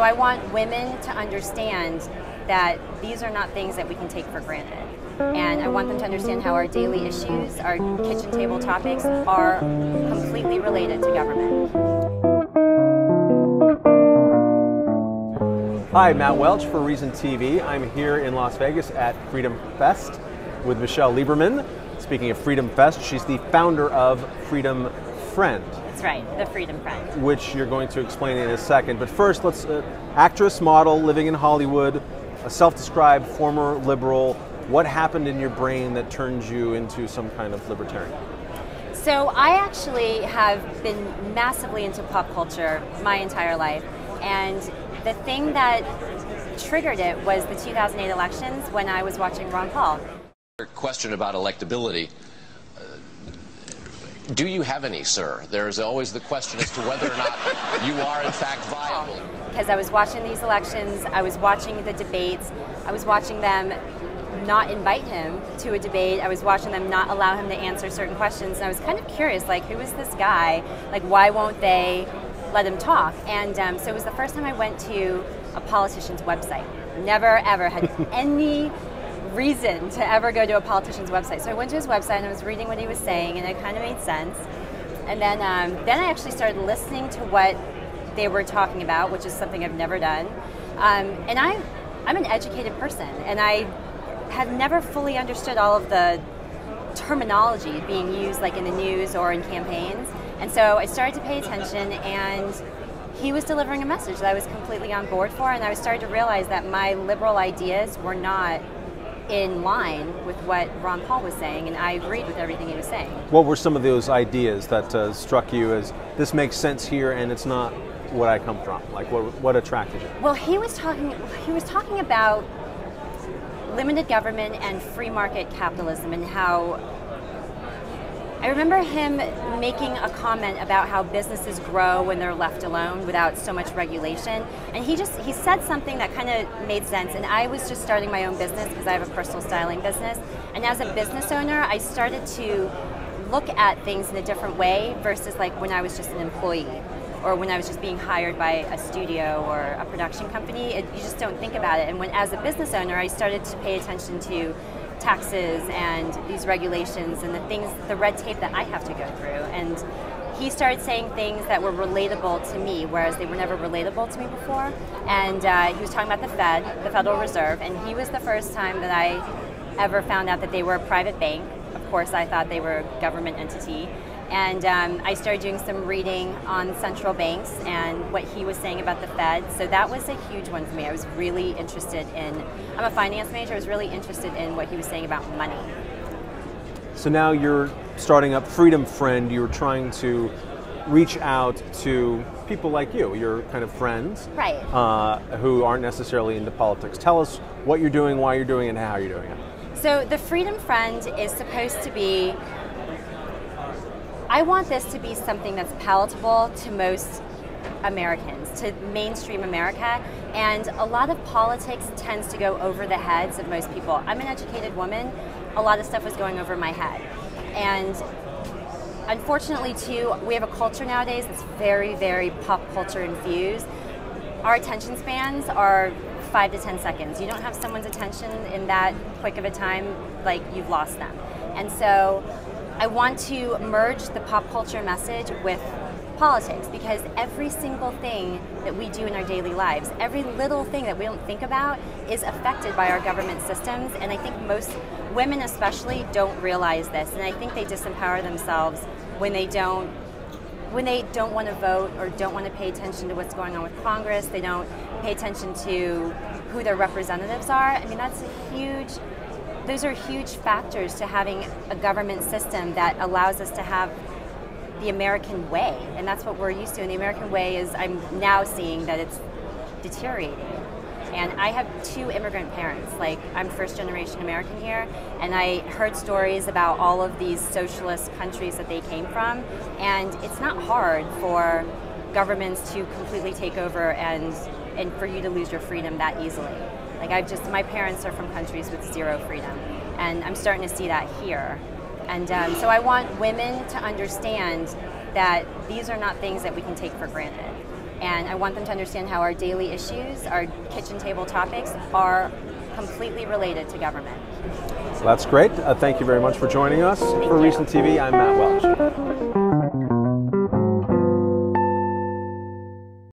So I want women to understand that these are not things that we can take for granted. And I want them to understand how our daily issues, our kitchen table topics, are completely related to government. Hi, Matt Welch for Reason TV. I'm here in Las Vegas at FreedomFest with Michelle Lieberman. Speaking of FreedomFest, she's the founder of Freedom Friend. That's right, the Freedom Friend. Which you're going to explain in a second. But first, let's, actress, model, living in Hollywood, a self-described former liberal. What happened in your brain that turned you into some kind of libertarian? So I actually have been massively into pop culture my entire life. And the thing that triggered it was the 2008 elections when I was watching Ron Paul. Question about electability. Do you have any, sir? There's always the question as to whether or not you are in fact viable. Because I was watching these elections, I was watching the debates, I was watching them not invite him to a debate, I was watching them not allow him to answer certain questions, and I was kind of curious, like, who is this guy? Like, why won't they let him talk? And so it was the first time I went to a politician's website. Never, ever had any reason to ever go to a politician's website. So I went to his website and I was reading what he was saying, and it kind of made sense. And then I actually started listening to what they were talking about, which is something I've never done. And I'm an educated person, and I have never fully understood all of the terminology being used, like in the news or in campaigns. And so I started to pay attention, and he was delivering a message that I was completely on board for, and I was starting to realize that my liberal ideas were not in line with what Ron Paul was saying, and I agreed with everything he was saying. What were some of those ideas that struck you as, this makes sense here and it's not what I come from? Like, what attracted you? Well, he was talking about limited government and free market capitalism, and how I remember him making a comment about how businesses grow when they're left alone without so much regulation. And he said something that kind of made sense. And I was just starting my own business because I have a personal styling business. And as a business owner, I started to look at things in a different way versus like when I was just an employee or when I was just being hired by a studio or a production company. You just don't think about it. And as a business owner, I started to pay attention to taxes and these regulations and the red tape that I have to go through. And he started saying things that were relatable to me, whereas they were never relatable to me before. And he was talking about the Fed, the Federal Reserve, and he was the first time that I ever found out that they were a private bank. Of course, I thought they were a government entity. And I started doing some reading on central banks and what he was saying about the Fed. So that was a huge one for me. I was really interested in, I'm a finance major, I was really interested in what he was saying about money. So now you're starting up Freedom Friend. You're trying to reach out to people like you, your kind of friends, right, who aren't necessarily into politics. Tell us what you're doing, why you're doing it, and how you're doing it. So the Freedom Friend is supposed to be, I want this to be something that's palatable to most Americans, to mainstream America, and a lot of politics tends to go over the heads of most people. I'm an educated woman, a lot of stuff was going over my head. And unfortunately too, we have a culture nowadays that's very, very pop culture infused. Our attention spans are 5 to 10 seconds. You don't have someone's attention in that quick of a time, like you've lost them. And so I want to merge the pop culture message with politics, because every single thing that we do in our daily lives, every little thing that we don't think about is affected by our government systems. And I think most women especially don't realize this. And I think they disempower themselves when they don't want to vote or don't want to pay attention to what's going on with Congress. They don't pay attention to who their representatives are. I mean, those are huge factors to having a government system that allows us to have the American way, and that's what we're used to. And the American way is, I'm now seeing that it's deteriorating. And I have 2 immigrant parents. Like, I'm first generation American here, and I heard stories about all of these socialist countries that they came from, and it's not hard for governments to completely take over and for you to lose your freedom that easily. Like, my parents are from countries with 0 freedom, and I'm starting to see that here. And so I want women to understand that these are not things that we can take for granted. And I want them to understand how our daily issues, our kitchen table topics, are completely related to government. Well, that's great. Thank you very much for joining us. For Recent TV, I'm Matt Welch.